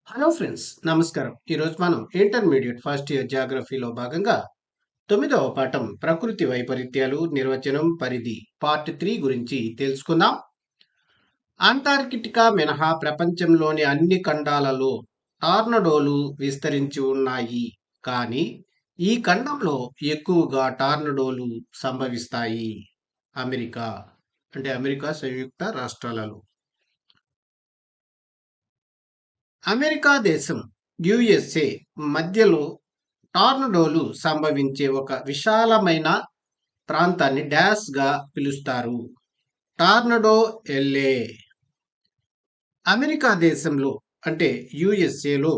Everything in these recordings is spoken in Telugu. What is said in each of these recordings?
హలో ఫ్రెండ్స్, నమస్కారం. ఈరోజు మనం ఇంటర్మీడియట్ ఫస్ట్ ఇయర్ జాగ్రఫీలో భాగంగా 9వ పాఠం ప్రకృతి వైపరీత్యాలు, నిర్వచనం, పరిధి పార్ట్ 3 గురించి తెలుసుకుందాం. అంటార్కిటికా మినహా ప్రపంచంలోని అన్ని ఖండాలలో టార్నడోలు విస్తరించి ఉన్నాయి. కానీ ఈ ఖండంలో ఎక్కువగా టార్నడోలు సంభవిస్తాయి. అమెరికా అమెరికా సంయుక్త రాష్ట్రాలలో. అమెరికా దేశం యుఎస్ఏ మధ్యలో టార్నడోలు సంభవించే ఒక విశాలమైన ప్రాంతాన్ని డాష్ గా పిలుస్తారు. Tornado LA. అమెరికా దేశంలో యుఎస్ఏలో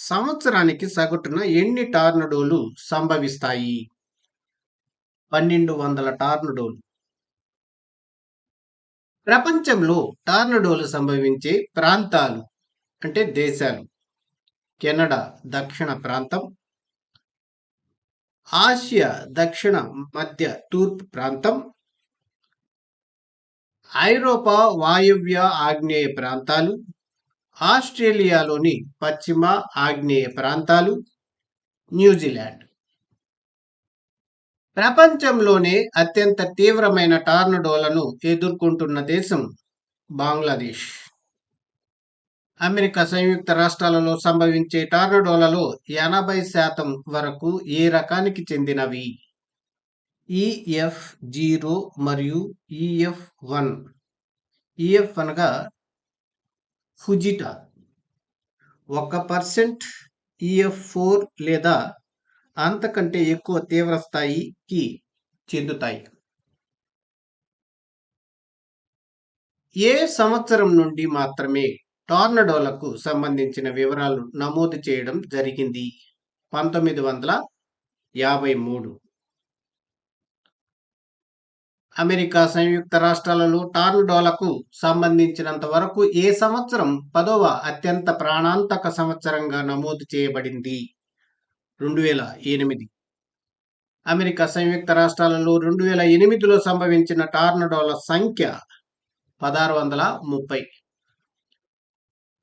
సంవత్సరానికి సగటున ఎన్ని టార్నడోలు సంభవిస్తాయి? 1200 టార్నడోలు. ప్రపంచంలో టార్నడోలు సంభవించే ప్రాంతాలు దేశాలు: కెనడా దక్షిణ ప్రాంతం, ఆసియా దక్షిణ మధ్య తూర్పు ప్రాంతం, ఐరోపా వాయవ్య ఆగ్నేయ ప్రాంతాలు, ఆస్ట్రేలియాలోని పశ్చిమ ఆగ్నేయ ప్రాంతాలు, న్యూజిలాండ్. ప్రపంచంలోనే అత్యంత తీవ్రమైన టార్నడోలను ఎదుర్కొంటున్న దేశం బంగ్లాదేశ్. అమెరికా సంయుక్త రాష్ట్రాలలో సంభవించే టార్నడోలలో 80% వరకు ఏ రకానికి చెందినవి? EF0 మరియు EF1. EF అనగా ఫుజిటా. 1% EF4 లేదా అంతకంటే ఎక్కువ తీవ్ర స్థాయికి చెందుతాయి. ఏ సంవత్సరం నుండి మాత్రమే టార్నడోలకు సంబంధించిన వివరాలు నమోదు చేయడం జరిగింది? 1953. అమెరికా సంయుక్త రాష్ట్రాలలో టార్నడోలకు సంబంధించినంత వరకు ఏ సంవత్సరం 10వ అత్యంత ప్రాణాంతక సంవత్సరంగా నమోదు చేయబడింది? 2008. అమెరికా సంయుక్త రాష్ట్రాలలో 2008లో సంభవించిన టార్నడోల సంఖ్య 1630.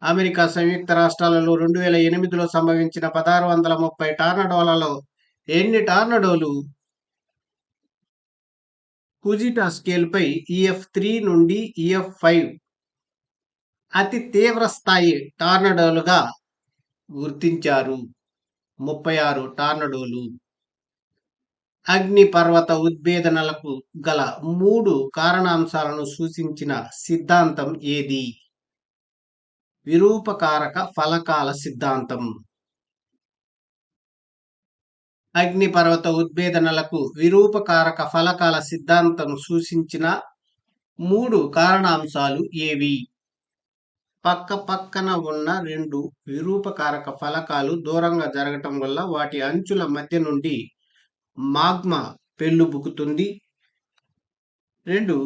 అమెరికా సంయుక్త రాష్ట్రాలలో 2008లో సంభవించిన 1630 టార్నడోలలో ఎన్ని టార్నడోలు ఫుజిటా స్కేల్పై EF3 నుండి EF5 అతి తీవ్ర స్థాయి టార్నడోలుగా గుర్తించారు? 36 టార్నడోలు. అగ్నిపర్వత ఉద్భేదనలకు గల 3 కారణాంశాలను సూచించిన సిద్ధాంతం ఏది? విరూపకారక ఫలకాల సిద్ధాంతం. అగ్నిపర్వత ఉద్భేదనలకు విరూపకారక ఫలకాల సిద్ధాంతం సూచించిన 3 కారణాంశాలు ఏవి? పక్కన ఉన్న 2 విరూపకారక ఫలకాలు దూరంగా జరగటం వల్ల వాటి అంచుల మధ్య నుండి మాగ్మా పెళ్ళుబుకుతుంది. 2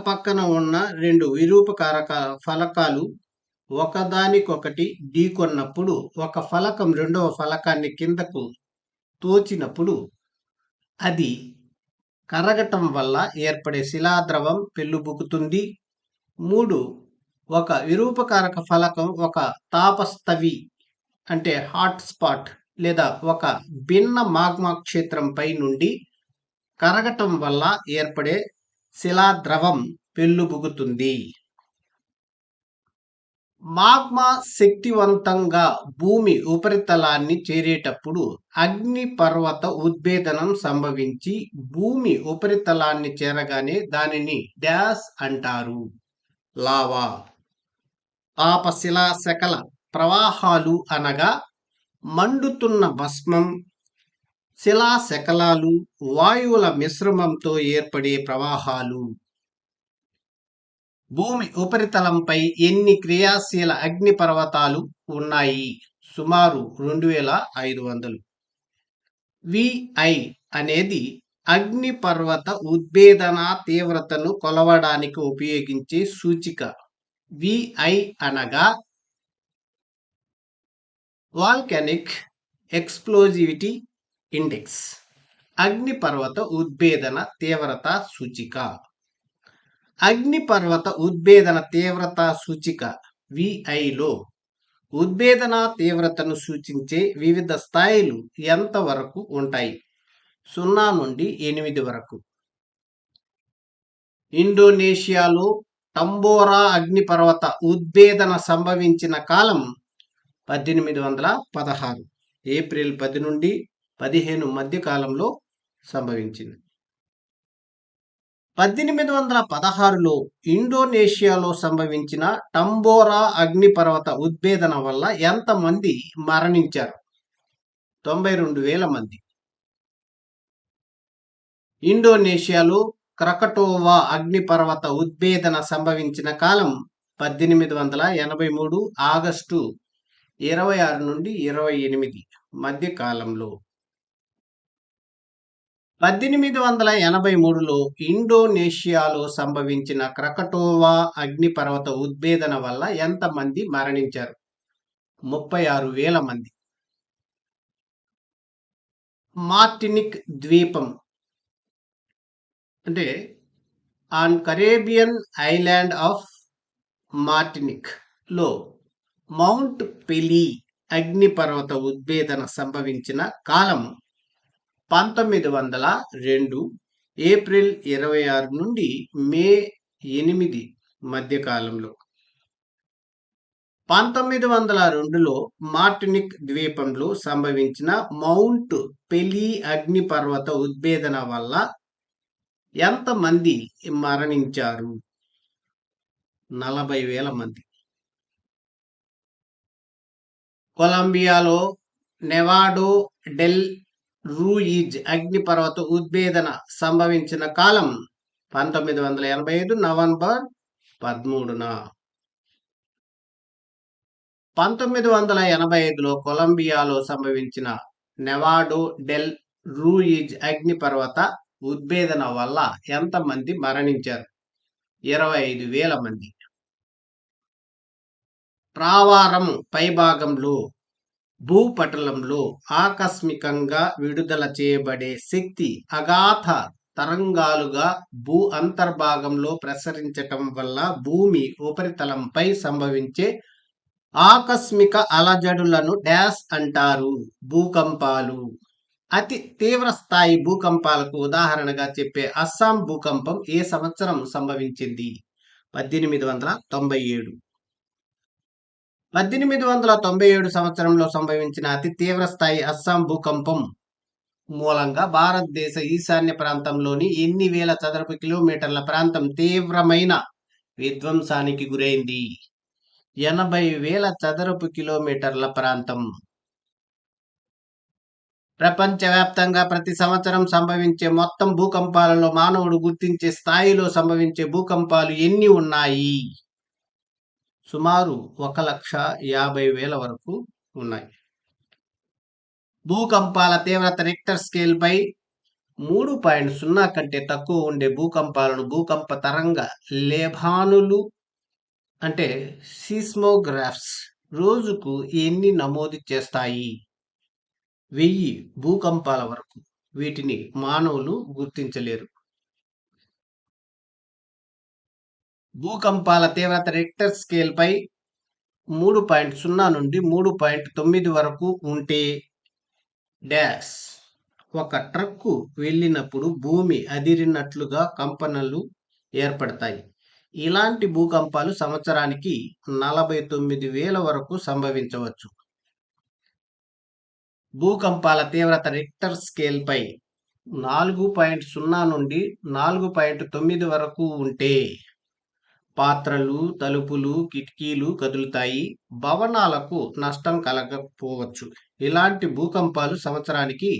పక్కన ఉన్న 2 విరూపకారక ఫలకాలు ఒకదానికొకటి ఢీకొన్నప్పుడు ఒక ఫలకం రెండవ ఫలకాన్ని కిందకు తోచినప్పుడు అది కరగటం వల్ల ఏర్పడే శిలాద్రవం పెళ్ళుబుకుతుంది. 3 ఒక విరూపకారక ఫలకం ఒక తాపస్తవి హాట్ స్పాట్ లేదా ఒక భిన్న మాగ్మా క్షేత్రంపై నుండి కరగటం వల్ల ఏర్పడే శిలాద్రవం పెళ్ళుబుకుతుంది. మాగ్మా శక్తివంతంగా భూమి ఉపరితలాన్ని చేరేటప్పుడు అగ్నిపర్వత ఉద్భేదనం సంభవించి భూమి ఉపరితలాన్ని చేరగానే దానిని డాష్ అంటారు? లావా. తాపశిలాశకల ప్రవాహాలు అనగా మండుతున్న భస్మం, శిలాశకలాలు, వాయువుల మిశ్రమంతో ఏర్పడే ప్రవాహాలు. భూమి ఉపరితలంపై ఎన్ని క్రియాశీల అగ్నిపర్వతాలు ఉన్నాయి? సుమారు 2500. VI అనేది అగ్నిపర్వత ఉద్భేదన తీవ్రతను కొలవడానికి ఉపయోగించే సూచిక. VI అనగా వాల్కానిక్ ఎక్స్ప్లోజివిటీ ఇండెక్స్, అగ్నిపర్వత ఉద్భేదన తీవ్రత సూచిక. అగ్నిపర్వత ఉద్భేదన తీవ్రత సూచిక VIలో ఉద్భేదన తీవ్రతను సూచించే వివిధ స్థాయిలు ఎంత వరకు ఉంటాయి? 0 నుండి 8 వరకు. ఇండోనేషియాలో టంబోరా అగ్నిపర్వత ఉద్భేదన సంభవించిన కాలం 1816 ఏప్రిల్ 10 నుండి 15 మధ్య కాలంలో సంభవించింది. 1816లో ఇండోనేషియాలో సంభవించిన టంబోరా అగ్నిపర్వత ఉద్భేదన వల్ల ఎంతమంది మరణించారు? 92,000 మంది. ఇండోనేషియాలో క్రకటోవా అగ్నిపర్వత ఉద్భేదన సంభవించిన కాలం 1883 ఆగస్టు 26 నుండి 28 మధ్య కాలంలో. 1883లో ఇండోనేషియాలో సంభవించిన క్రకటోవా అగ్నిపర్వత ఉద్భేదన వల్ల ఎంతమంది మరణించారు? 36,000 మంది. మార్టినిక్ ద్వీపం అంటే on Caribbean island of Martinique లో మౌంట్ పెలీ అగ్నిపర్వత ఉద్భేదన సంభవించిన కాలం 1902 ఏప్రిల్ 26 నుండి మే 8 మధ్యకాలంలో. 1902లో మార్టినిక్ ద్వీపంలో సంభవించిన మౌంట్ పెలీ అగ్నిపర్వత ఉద్భేదన వల్ల ఎంతమంది మరణించారు? 40,000 మంది. కొలంబియాలో నెవాడో డెల్ రూయిజ్ అగ్నిపర్వత ఉద్భేదన సంభవించిన కాలం 1985 నవంబర్ 13న. 1985లో కొలంబియాలో సంభవించిన నెవాడో డెల్ రూయిజ్ అగ్నిపర్వత ఉద్భేదన వల్ల ఎంతమంది మరణించారు? 25,000 మంది. ప్రావారం పైభాగంలో భూపటలంలో ఆకస్మికంగా విడుదల చేయబడే శక్తి అగాధ తరంగాలుగా భూ అంతర్భాగంలో ప్రసరించటం వల్ల భూమి ఉపరితలంపై సంభవించే ఆకస్మిక అలజడులను డాష్ అంటారు? భూకంపాలు. అతి తీవ్ర స్థాయి భూకంపాలకు ఉదాహరణగా చెప్పే అస్సాం భూకంపం ఏ సంవత్సరం సంభవించింది? 1897. 1897 సంవత్సరంలో సంభవించిన అతి తీవ్ర స్థాయి అస్సాం భూకంపం మూలంగా భారతదేశ ఈశాన్య ప్రాంతంలోని ఎన్ని వేల చదరపు కిలోమీటర్ల ప్రాంతం తీవ్రమైన విధ్వంసానికి గురైంది? 80,000 చదరపు కిలోమీటర్ల ప్రాంతం. ప్రపంచవ్యాప్తంగా ప్రతి సంవత్సరం సంభవించే మొత్తం భూకంపాలలో మానవుడు గుర్తించే స్థాయిలో సంభవించే భూకంపాలు ఎన్ని ఉన్నాయి? సుమారు 1,50,000 వరకు ఉన్నాయి. భూకంపాల తీవ్రత రిక్టర్ స్కేల్ పై 3.0 కంటే తక్కువ ఉండే భూకంపాలను భూకంప తరంగ లేభానులు అంటే సీస్మోగ్రాఫ్స్ రోజుకు ఎన్ని నమోదు చేస్తాయి? 1000 భూకంపాల వరకు. వీటిని మానవులు గుర్తించలేరు. భూకంపాల తీవ్రత రిక్టర్ స్కేల్ పై 3.0 నుండి 3.9 వరకు ఉంటే డాష్ ఒక ట్రక్కు వెళ్ళినప్పుడు భూమి అదిరినట్లుగా కంపనలు ఏర్పడతాయి. ఇలాంటి భూకంపాలు సంవత్సరానికి 49,000 వరకు సంభవించవచ్చు. భూకంపాల తీవ్రత రిక్టర్ స్కేల్ పై 4.0 నుండి 4.9 వరకు ఉంటే పాత్రలు, తలుపులు, కిటికీలు కదులుతాయి. భవనాలకు నష్టం కలగకపోవచ్చు. ఇలాంటి భూకంపాలు సంవత్సరానికి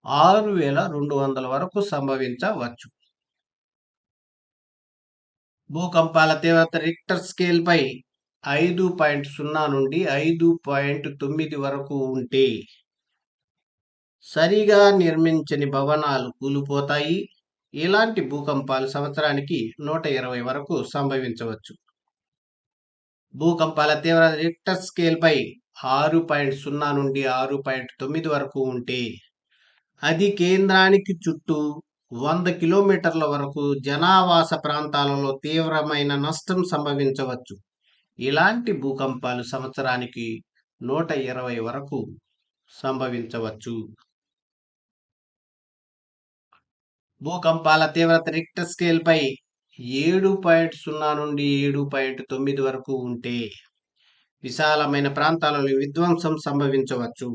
6,200 వరకు సంభవించవచ్చు. భూకంపాల తీవ్రత రిక్టర్ స్కేల్ పై 5.0 నుండి 5.9 వరకు ఉంటే సరిగా నిర్మించని భవనాలు కూలిపోతాయి. ఇలాంటి భూకంపాలు సంవత్సరానికి 120 వరకు సంభవించవచ్చు. భూకంపాల తీవ్రత రిక్టర్ స్కేల్ పై 6.0 నుండి 6.9 వరకు ఉంటే అది కేంద్రానికి చుట్టూ 100 కిలోమీటర్ల వరకు జనావాస ప్రాంతాలలో తీవ్రమైన నష్టం సంభవించవచ్చు. ఇలాంటి భూకంపాలు సంవత్సరానికి 120 వరకు సంభవించవచ్చు. భూకంపాల తీవ్రత రిక్టర్ స్కేల్పై 7.0 నుండి 7.9 వరకు ఉంటే విశాలమైన ప్రాంతాలలో విధ్వంసం సంభవించవచ్చు.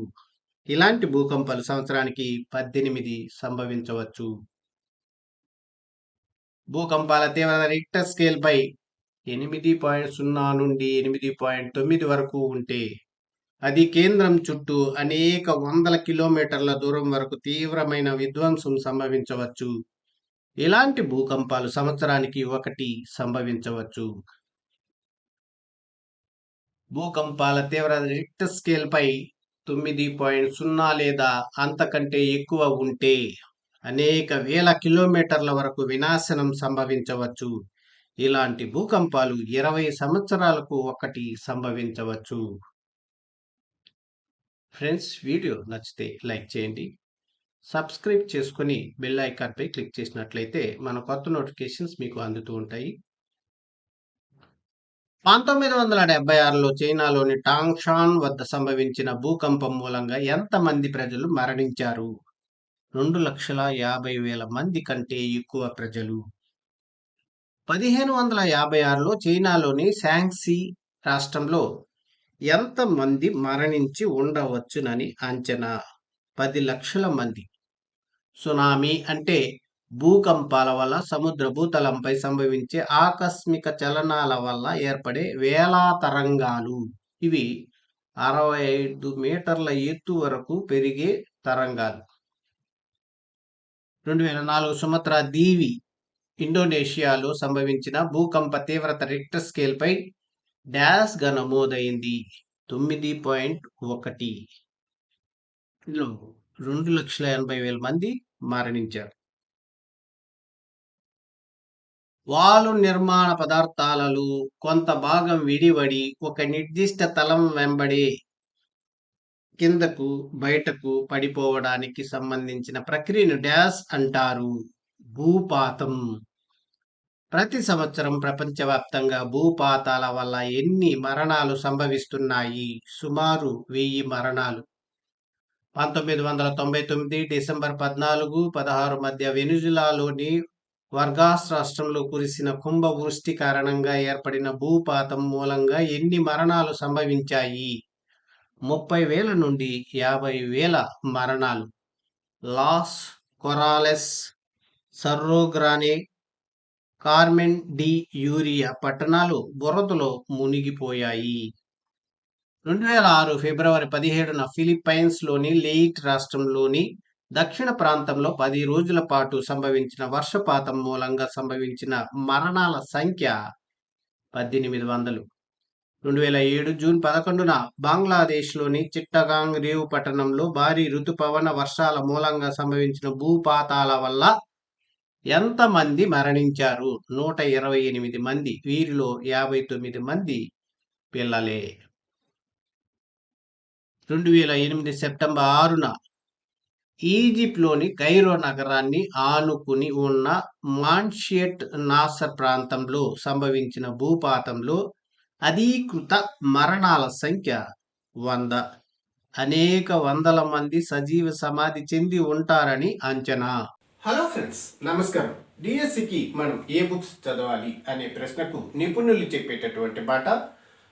ఇలాంటి భూకంపాలు సంవత్సరానికి 18 సంభవించవచ్చు. భూకంపాల తీవ్రత రిక్టర్ స్కేల్పై 8.0 నుండి 8.9 వరకు ఉంటే అది కేంద్రం చుట్టూ అనేక వందల కిలోమీటర్ల దూరం వరకు తీవ్రమైన విధ్వంసం సంభవించవచ్చు. ఇలాంటి భూకంపాలు సంవత్సరానికి 1 సంభవించవచ్చు. భూకంపాల తీవ్రత రిక్టర్ స్కేల్పై 9.0 లేదా అంతకంటే ఎక్కువ ఉంటే అనేక వేల కిలోమీటర్ల వరకు వినాశనం సంభవించవచ్చు. ఇలాంటి భూకంపాలు 20 సంవత్సరాలకు 1 సంభవించవచ్చు. ఫ్రెండ్స్, వీడియో నచ్చితే లైక్ చేయండి. సబ్స్క్రైబ్ చేసుకొని బెల్ ఐకాన్పై క్లిక్ చేసినట్లయితే మన కొత్త నోటిఫికేషన్స్ మీకు అందుతూ ఉంటాయి. 1976లో చైనాలోని టాంగ్షాన్ వద్ద సంభవించిన భూకంపం మూలంగా ఎంతమంది ప్రజలు మరణించారు? 2,50,000 మంది కంటే ఎక్కువ ప్రజలు. 1556లో చైనాలోని శాంగ్సీ రాష్ట్రంలో ఎంతమంది మరణించి ఉండవచ్చునని అంచనా? 10 లక్షల మంది. సునామీ అంటే భూకంపాల వల్ల సముద్ర భూతలంపై సంభవించే ఆకస్మిక చలనాల వల్ల ఏర్పడే వేలా తరంగాలు. ఇవి 65 మీటర్ల ఎత్తు వరకు పెరిగే తరంగాలు. 2004 సుమత్రా దీవి ఇండోనేషియాలో సంభవించిన భూకంప తీవ్రత రిక్టర్ స్కేల్పై డాష్గా నమోదైంది 9.1. ఇందులో 2,80,000 మంది మరణించారు. వాలు నిర్మాణ పదార్థాలలో కొంత భాగం విడివడి ఒక నిర్దిష్ట తలం వెంబడి కిందకు బయటకు పడిపోవడానికి సంబంధించిన ప్రక్రియను డాష్ అంటారు. భూపాతం. ప్రతి సంవత్సరం ప్రపంచవ్యాప్తంగా భూపాతాల వల్ల ఎన్ని మరణాలు సంభవిస్తున్నాయి? సుమారు 1000 మరణాలు. 1999 డిసెంబర్ 14, 16 మధ్య వెనిజులాలోని వర్గాస్ రాష్ట్రంలో కురిసిన కుంభవృష్టి కారణంగా ఏర్పడిన భూపాతం మూలంగా ఎన్ని మరణాలు సంభవించాయి? 30,000 నుండి 50,000 మరణాలు. లాస్ కొరాలెస్, సర్రో గ్రానే, కార్మెన్ డి యూరియా పట్టణాలు బురదలో మునిగిపోయాయి. 2006 ఫిబ్రవరి 17న ఫిలిప్పైన్స్లోని లెయిట్ రాష్ట్రంలోని దక్షిణ ప్రాంతంలో 10 రోజుల పాటు సంభవించిన వర్షపాతం మూలంగా సంభవించిన మరణాల సంఖ్య 1800. 2007 జూన్ 11న బంగ్లాదేశ్లోని చిట్టగాంగ్ రేవు పట్టణంలో భారీ ఋతుపవన వర్షాల మూలంగా సంభవించిన భూపాతాల వల్ల ఎంతమంది మరణించారు? 128 మంది. వీరిలో 59 మంది పిల్లలే. 2008 సెప్టెంబర్ 6న ఈజిప్ట్లోని కైరో నగరాన్ని ఆనుకుని ఉన్న మాన్షియట్ నాసర్ ప్రాంతంలో సంభవించిన భూపాతంలో అధీకృత మరణాల సంఖ్య 100. అనేక వందల మంది సజీవ సమాధి చెంది ఉంటారని అంచనా. హలో ఫ్రెండ్స్, నమస్కారం. డిఎస్సికి మనం ఏ బుక్స్ చదవాలి అనే ప్రశ్నకు నిపుణులు చెప్పేటటువంటి మాట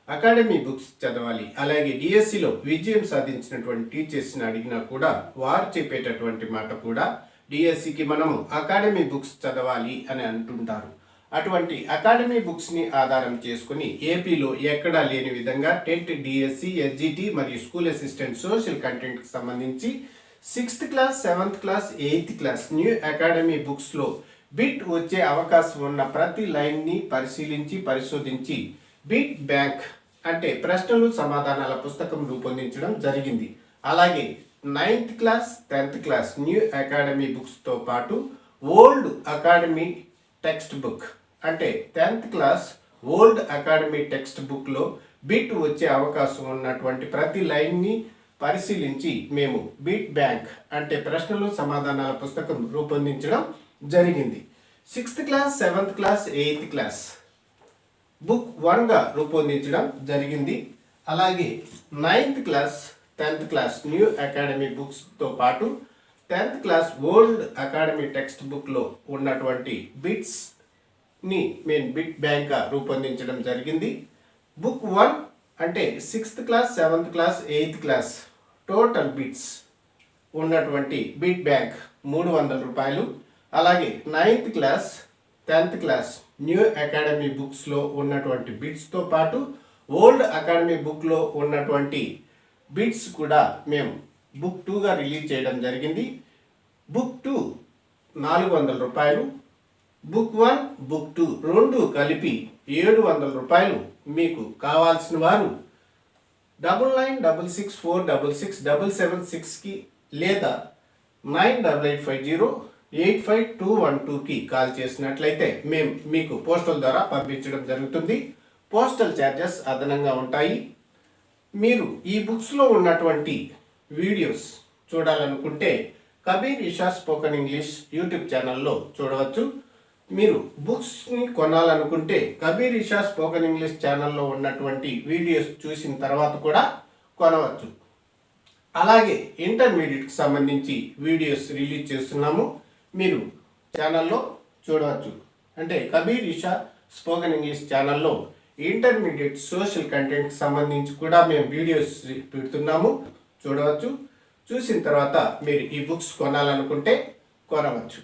అకాడమీ బుక్స్ చదవాలి. అలాగే డిఎస్సిలో విజయం సాధించినటువంటి టీచర్స్ని అడిగినా కూడా వారు చెప్పేటటువంటి మాట కూడా డిఎస్సికి మనము అకాడమీ బుక్స్ చదవాలి అని అంటుంటారు. అటువంటి అకాడమీ బుక్స్ని ఆధారం చేసుకుని ఏపీలో ఎక్కడా లేని విధంగా టెట్, డిఎస్సి, ఎస్జిటి మరియు స్కూల్ అసిస్టెంట్ సోషల్ కంటెంట్కి సంబంధించి 6th class, 7th class, 8th class new academy బుక్స్లో బిట్ వచ్చే అవకాశం ఉన్న ప్రతి లైన్ని పరిశోధించి బిట్ బ్యాంక్ అంటే ప్రశ్నలు సమాధానాల పుస్తకం రూపొందించడం జరిగింది. అలాగే 9th class, 10th class new academy బుక్స్తో పాటు ఓల్డ్ అకాడమీ టెక్స్ట్ బుక్ అంటే 10th class old academy text బుక్లో బిట్ వచ్చే అవకాశం ఉన్నటువంటి ప్రతి లైన్ని పరిశీలించి మేము బిట్ బ్యాంక్ అంటే ప్రశ్నలు సమాధానాల పుస్తకం రూపొందించడం జరిగింది. 6th class, 7th class, 8th class book 1గా రూపొందించడం జరిగింది. అలాగే 9th class 10th class new academy బుక్స్తో పాటు 10th class old academy text బుక్లో ఉన్నటువంటి బిట్స్ని మేము బిట్ బ్యాంక్గా రూపొందించడం జరిగింది. బుక్ 1 అంటే 6th class 7th class 8th class total bits ఉన్నటువంటి బిట్ బ్యాంక్ 300 రూపాయలు. అలాగే 9th class 10th class new academy బుక్స్లో ఉన్నటువంటి బిట్స్తో పాటు ఓల్డ్ అకాడమీ బుక్లో ఉన్నటువంటి బిట్స్ కూడా మేము బుక్ 2గా రిలీజ్ చేయడం జరిగింది. బుక్ 2 400 రూపాయలు, బుక్ 1 బుక్ 2 రెండు కలిపి 700 రూపాయలు. మీకు కావాల్సిన వారు 9966466776కి లేదా 9885085212కి కాల్ చేసినట్లయితే మేము మీకు పోస్టల్ ద్వారా పంపించడం జరుగుతుంది. పోస్టల్ ఛార్జెస్ అదనంగా ఉంటాయి. మీరు ఈ బుక్స్లో ఉన్నటువంటి వీడియోస్ చూడాలనుకుంటే Kabir Isha spoken English YouTube ఛానల్లో చూడవచ్చు. మీరు బుక్స్ని కొనాలనుకుంటే కబీర్ ఇషా స్పోకెన్ ఇంగ్లీష్ ఛానల్లో ఉన్నటువంటి వీడియోస్ చూసిన తర్వాత కూడా కొనవచ్చు. అలాగే ఇంటర్మీడియట్కి సంబంధించి వీడియోస్ రిలీజ్ చేస్తున్నాము, మీరు ఛానల్లో చూడవచ్చు. అంటే కబీర్ ఇషా స్పోకెన్ ఇంగ్లీష్ ఛానల్లో ఇంటర్మీడియట్ సోషల్ కంటెంట్కి సంబంధించి కూడా మేము వీడియోస్ పెడుతున్నాము, చూడవచ్చు. చూసిన తర్వాత మీరు ఈ బుక్స్ కొనాలనుకుంటే కొనవచ్చు.